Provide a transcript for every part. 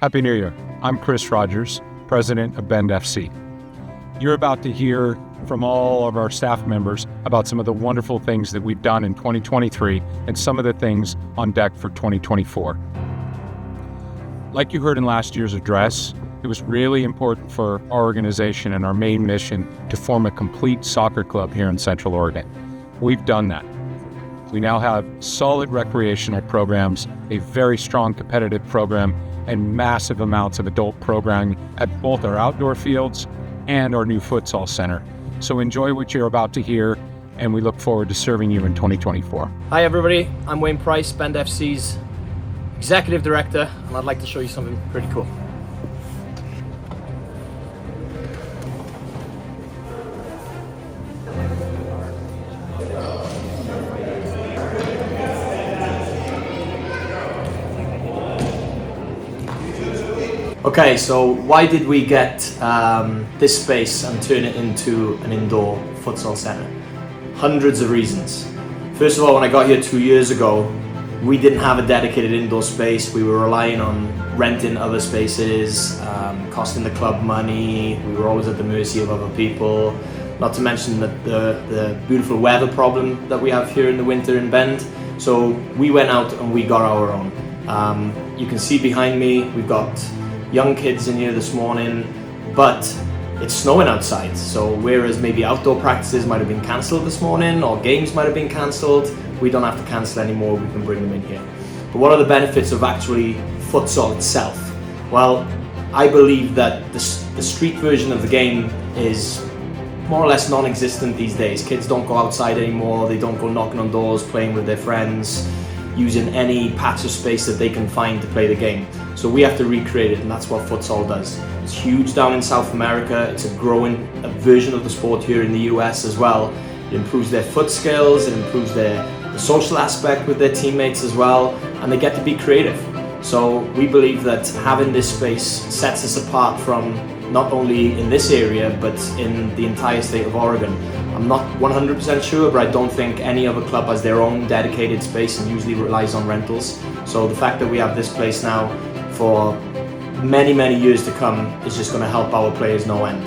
Happy New Year. I'm Chris Rogers, president of Bend FC. You're about to hear from all of our staff members about some of the wonderful things that we've done in 2023 and some of the things on deck for 2024. Like you heard in last year's address, it was really important for our organization and our main mission to form a complete soccer club here in Central Oregon. We've done that. We now have solid recreational programs, a very strong competitive program, and massive amounts of adult programming at both our outdoor fields and our new futsal center. So enjoy what you're about to hear, and we look forward to serving you in 2024. Hi everybody, I'm Wayne Price, Bend FC's Executive Director, and I'd like to show you something pretty cool. Okay, so why did we get this space and turn it into an indoor futsal center? Hundreds of reasons. First of all, when I got here 2 years ago, we didn't have a dedicated indoor space. We were relying on renting other spaces, costing the club money. We were always at the mercy of other people. Not to mention the beautiful weather problem that we have here in the winter in Bend. So we went out and we got our own. You can see behind me, we've got young kids in here this morning, but it's snowing outside. So whereas maybe outdoor practices might have been cancelled this morning or games might have been cancelled, we don't have to cancel anymore, we can bring them in here. But what are the benefits of actually futsal itself? Well, I believe that the street version of the game is more or less non-existent these days. Kids don't go outside anymore, they don't go knocking on doors, playing with their friends, using any patch of space that they can find to play the game. So we have to recreate it, and that's what futsal does. It's huge down in South America. It's a growing version of the sport here in the US as well. It improves their foot skills, it improves the social aspect with their teammates as well, and they get to be creative. So we believe that having this space sets us apart from not only in this area, but in the entire state of Oregon. I'm not 100% sure, but I don't think any other club has their own dedicated space and usually relies on rentals. So the fact that we have this place now for many, many years to come is just going to help our players no end.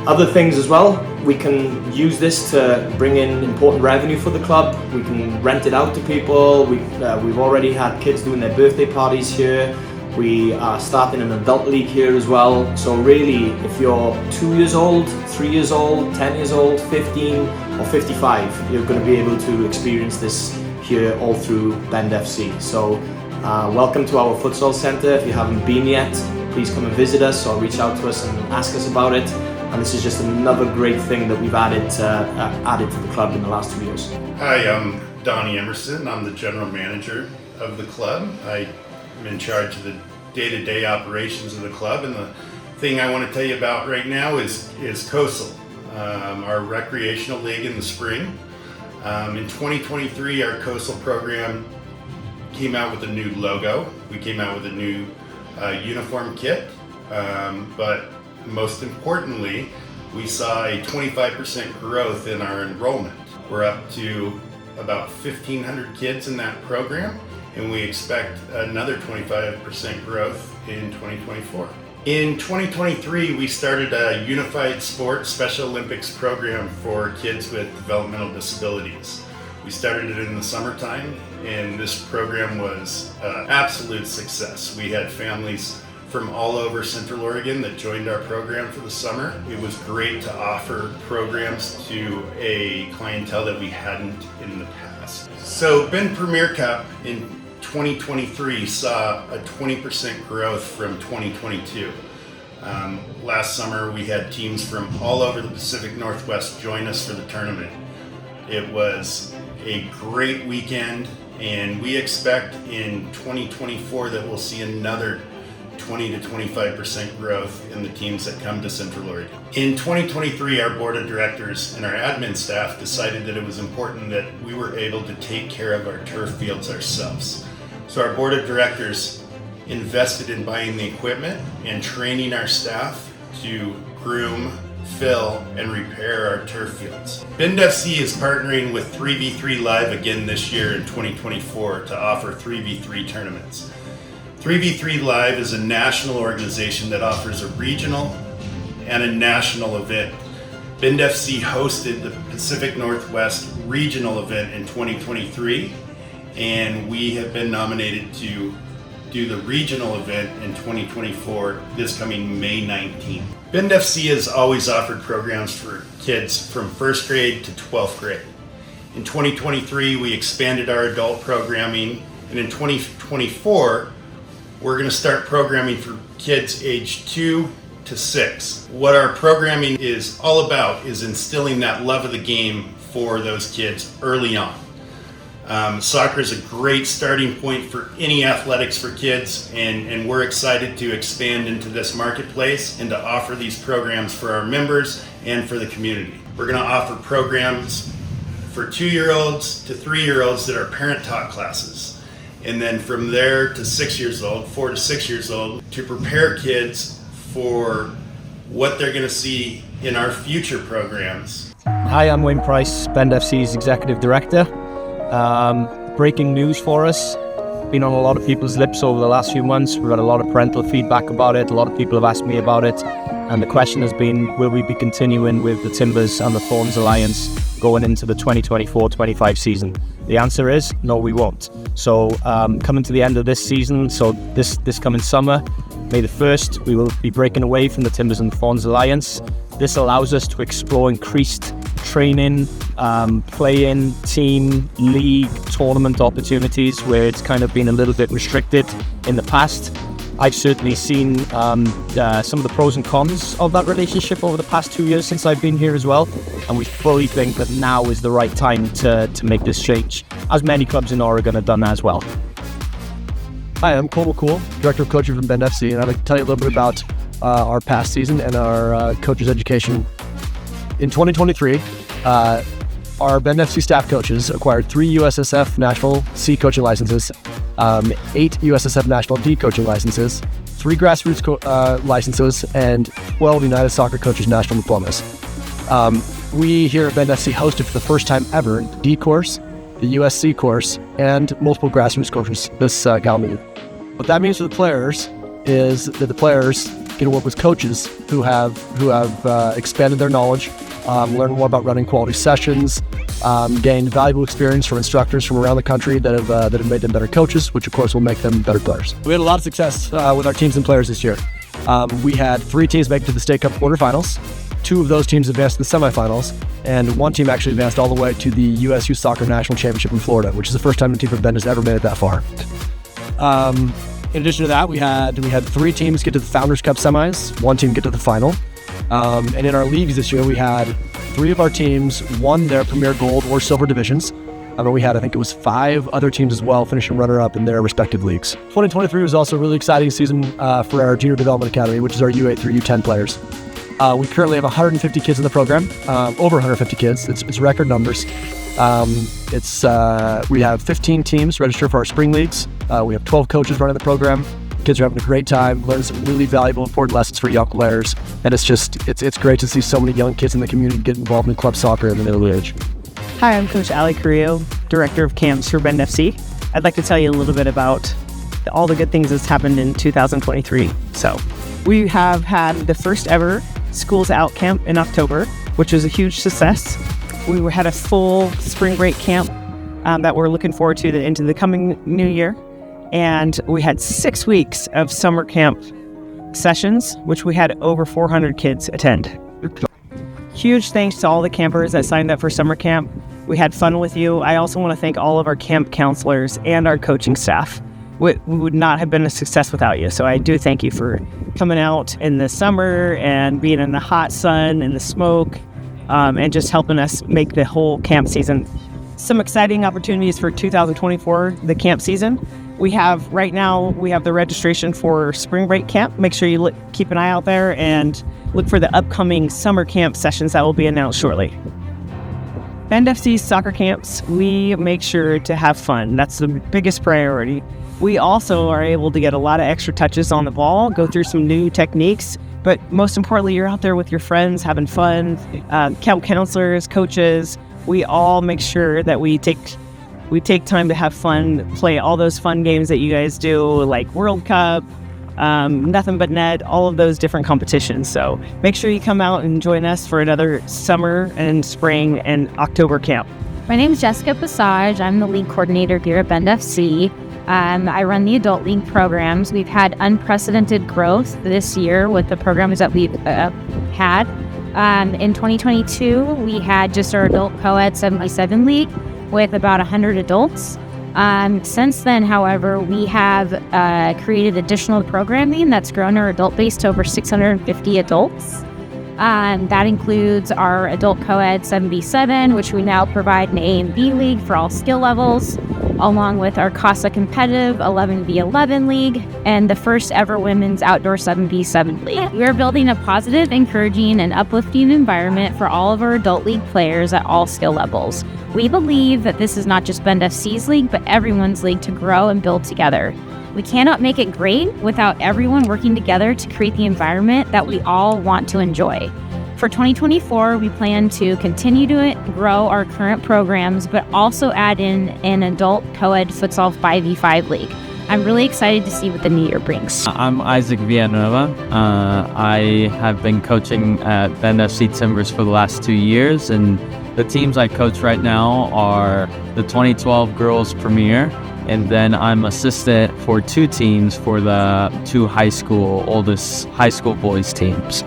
Other things as well, we can use this to bring in important revenue for the club. We can rent it out to people. We've already had kids doing their birthday parties here. We are starting an adult league here as well. So really, if you're 2 years old, 3 years old, 10 years old, 15 or 55, you're going to be able to experience this here all through Bend FC. So welcome to our futsal center. If you haven't been yet, please come and visit us or reach out to us and ask us about it. And this is just another great thing that we've added to the club in the last 2 years. Hi, I'm Donnie Emerson. I'm the general manager of the club. I'm in charge of the day-to-day operations of the club, and the thing I want to tell you about right now is COSAL, our recreational league in the spring. In 2023, our COSAL program came out with a new logo. We came out with a new uniform kit, but most importantly, we saw a 25% growth in our enrollment. We're up to about 1,500 kids in that program, and we expect another 25% growth in 2024. In 2023, we started a Unified Sports Special Olympics program for kids with developmental disabilities. We started it in the summertime, and this program was an absolute success. We had families from all over Central Oregon that joined our program for the summer. It was great to offer programs to a clientele that we hadn't in the past. So Bend Premier Cup in 2023 saw a 20% growth from 2022. Last summer we had teams from all over the Pacific Northwest join us for the tournament. It was a great weekend, and we expect in 2024 that we'll see another 20 to 25% growth in the teams that come to Central Oregon. In 2023, our board of directors and our admin staff decided that it was important that we were able to take care of our turf fields ourselves. So our board of directors invested in buying the equipment and training our staff to groom, fill, and repair our turf fields. Bend FC is partnering with 3v3 Live again this year in 2024 to offer 3v3 tournaments. 3v3 Live is a national organization that offers a regional and a national event. Bend FC hosted the Pacific Northwest regional event in 2023, and we have been nominated to do the regional event in 2024, this coming May 19th. Bend FC has always offered programs for kids from first grade to 12th grade. In 2023, we expanded our adult programming, and in 2024, we're going to start programming for kids age 2 to 6. What our programming is all about is instilling that love of the game for those kids early on. Soccer is a great starting point for any athletics for kids, and we're excited to expand into this marketplace and to offer these programs for our members and for the community. We're going to offer programs for 2-year-olds to 3-year-olds that are parent-taught classes, and then from there to 6 years old, 4 to 6 years old, to prepare kids for what they're going to see in our future programs. Hi, I'm Wayne Price, Bend FC's Executive Director. Breaking news for us, been on a lot of people's lips over the last few months. We've had a lot of parental feedback about it. A lot of people have asked me about it. And the question has been, will we be continuing with the Timbers and the Thorns Alliance going into the 2024-25 season? The answer is, no, we won't. So coming to the end of this season, so this coming summer, May the 1st, we will be breaking away from the Timbers and Thorns Alliance. This allows us to explore increased training, play-in, team, league, tournament opportunities where it's kind of been a little bit restricted in the past. I've certainly seen some of the pros and cons of that relationship over the past 2 years since I've been here as well, and we fully think that now is the right time to make this change, as many clubs in Oregon have done as well. Hi, I'm Cole McCool, Director of Coaching from Bend FC, and I'd like to tell you a little bit about our past season and our coaches' education. In 2023, our Bend FC staff coaches acquired 3 USSF National C coaching licenses, 8 USSF National D coaching licenses, 3 grassroots licenses, and 12 United Soccer Coaches National Diplomas. We here at Bend FC hosted for the first time ever the D course, the USC course, and multiple grassroots courses this calendar year. What that means for the players is that the players get to work with coaches who have expanded their knowledge, learn more about running quality sessions, gain valuable experience from instructors from around the country that have made them better coaches, which of course will make them better players. We had a lot of success with our teams and players this year. We had 3 teams make it to the State Cup quarterfinals. 2 of those teams advanced to the semifinals, and 1 team actually advanced all the way to the U.S. Youth Soccer National Championship in Florida, which is the first time a team from Bend has ever made it that far. In addition to that, we had 3 teams get to the Founders Cup semis, 1 team get to the final. And in our leagues this year, we had 3 of our teams won their Premier Gold or Silver divisions. And we had, I think it was 5 other teams as well finishing runner-up in their respective leagues. 2023 was also a really exciting season for our Junior Development Academy, which is our U8 through U10 players. We currently have 150 kids in the program, over 150 kids. It's record numbers. We have 15 teams registered for our spring leagues. We have 12 coaches running the program. Kids are having a great time, learning some really valuable, important lessons for young players. And it's great to see so many young kids in the community get involved in club soccer at an early age. Hi, I'm Coach Ali Carrillo, Director of Camps for Bend FC. I'd like to tell you a little bit about all the good things that's happened in 2023. So we have had the first ever Schools Out camp in October, which was a huge success. We had a full spring break camp that we're looking forward to into the coming new year. And we had 6 weeks of summer camp sessions, which we had over 400 kids attend. Huge thanks to all the campers that signed up for summer camp. We had fun with you. I also want to thank all of our camp counselors and our coaching staff. We would not have been a success without you. So I do thank you for coming out in the summer and being in the hot sun and the smoke and just helping us make the whole camp season. Some exciting opportunities for 2024, the camp season. We have the registration for spring break camp. Make sure you keep an eye out there and look for the upcoming summer camp sessions that will be announced shortly. Bend FC's soccer camps, we make sure to have fun. That's the biggest priority. We also are able to get a lot of extra touches on the ball, go through some new techniques, but most importantly, you're out there with your friends having fun. Camp counselors, coaches, we all make sure that we take We take time to have fun, play all those fun games that you guys do, like World Cup, Nothing But Net, all of those different competitions. So make sure you come out and join us for another summer and spring and October camp. My name is Jessica Passage. I'm the league coordinator here at Bend FC. I run the adult league programs. We've had unprecedented growth this year with the programs that we've had. In 2022, we had just our adult co-ed 77 league with about 100 adults. Since then, however, we have created additional programming that's grown our adult base to over 650 adults. That includes our adult co-ed 77, which we now provide an A and B league for all skill levels, along with our CASA competitive 11v11 league and the first ever women's outdoor 7v7 league. We are building a positive, encouraging, and uplifting environment for all of our adult league players at all skill levels. We believe that this is not just Bend FC's league, but everyone's league to grow and build together. We cannot make it great without everyone working together to create the environment that we all want to enjoy. For 2024, we plan to continue to grow our current programs, but also add in an adult co-ed futsal 5v5 league. I'm really excited to see what the new year brings. I'm Isaac Villanueva. I have been coaching at Bend FC Timbers for the last 2 years, and the teams I coach right now are the 2012 Girls Premier, and then I'm assistant for 2 teams for the 2 oldest high school boys teams.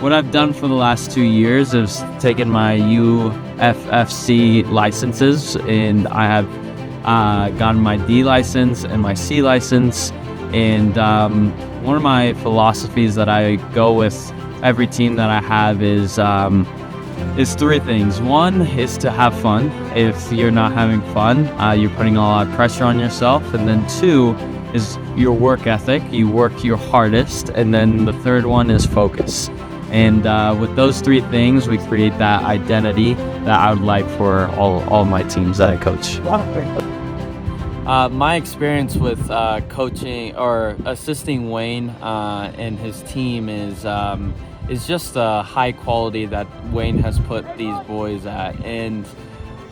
What I've done for the last 2 years is taken my UFFC licenses, and I have gotten my D license and my C license. And one of my philosophies that I go with every team that I have is 3 things. One is to have fun. If you're not having fun, you're putting a lot of pressure on yourself. And then 2 is your work ethic. You work your hardest. And then the 3rd one is focus. And with those 3 things, we create that identity that I would like for all my teams that I coach. My experience with coaching or assisting Wayne and his team is just the high quality that Wayne has put these boys at. And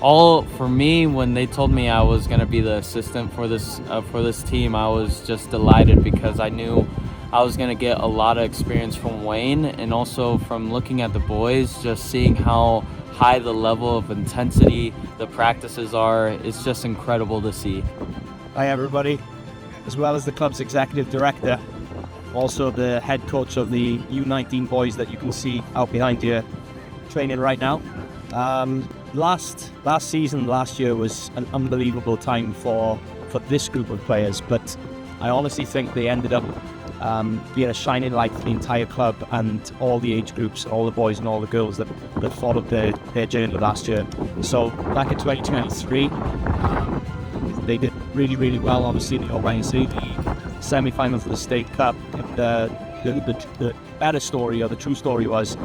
for me, when they told me I was going to be the assistant for this team, I was just delighted because I knew I was going to get a lot of experience from Wayne, and also from looking at the boys, just seeing how high the level of intensity the practices are. It's just incredible to see. Hi everybody, as well as the club's executive director, also the head coach of the U19 Boys that you can see out behind you training right now. Last year was an unbelievable time for this group of players, but I honestly think they ended up being a shining light for the entire club and all the age groups, all the boys and all the girls that followed their journey last year. So back in 2023, they did really, really well. Obviously, they all went into the semi-finals of the State Cup. The better story, or the true story, was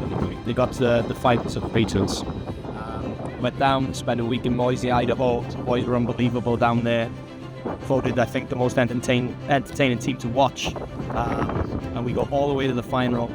they got to the finals of the Patriots. Went down, spent a week in Boise, Idaho. The boys were unbelievable down there. Voted, I think, the most entertaining team to watch. And we got all the way to the final,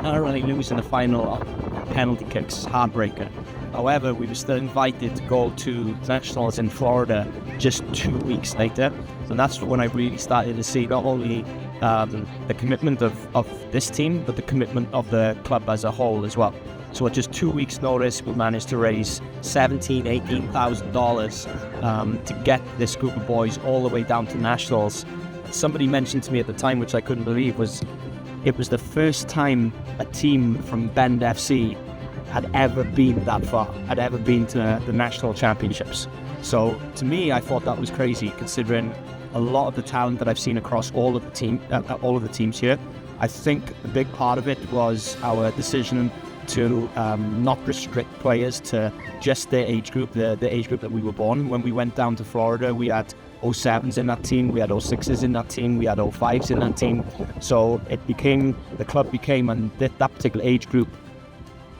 narrowly losing the final on penalty kicks, heartbreaker. However, we were still invited to go to nationals in Florida just 2 weeks later. And that's when I really started to see not only the commitment of this team, but the commitment of the club as a whole as well. So at just 2 weeks' notice, we managed to raise $18,000 to get this group of boys all the way down to nationals. Somebody mentioned to me at the time, which I couldn't believe, it was the first time a team from Bend FC had ever been that far, had ever been to the national championships. So to me, I thought that was crazy, considering a lot of the talent that I've seen across all of the teams here. I think a big part of it was our decision to not restrict players to just their age group, the age group that we were born. When we went down to Florida, we had 07s in that team, we had 06s in that team, we had 05s in that team. So the club became, and that particular age group,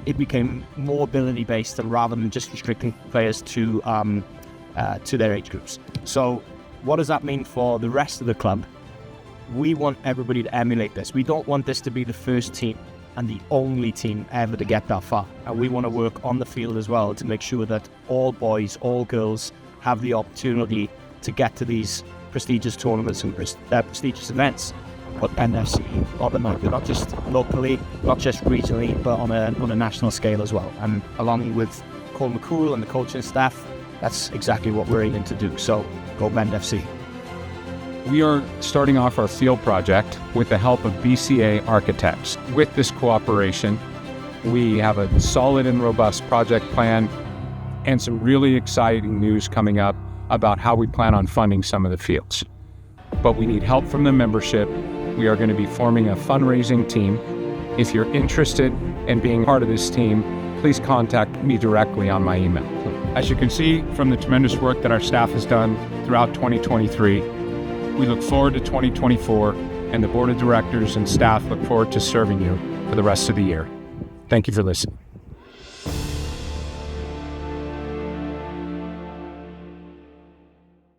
it became more ability based, and rather than just restricting players to their age groups. So what does that mean for the rest of the club? We want everybody to emulate this. We don't want this to be the first team and the only team ever to get that far. And we want to work on the field as well to make sure that all boys, all girls have the opportunity to get to these prestigious tournaments and prestigious events. But BendFC on the map, not just locally, not just regionally, but on a national scale as well. And along with Cole McCool and the coaching staff, that's exactly what we're aiming to do. So go BendFC. We are starting off our field project with the help of BCA architects. With this cooperation, we have a solid and robust project plan and some really exciting news coming up about how we plan on funding some of the fields. But we need help from the membership. We are going to be forming a fundraising team. If you're interested in being part of this team, please contact me directly on my email. As you can see from the tremendous work that our staff has done throughout 2023, we look forward to 2024, and the board of directors and staff look forward to serving you for the rest of the year. Thank you for listening.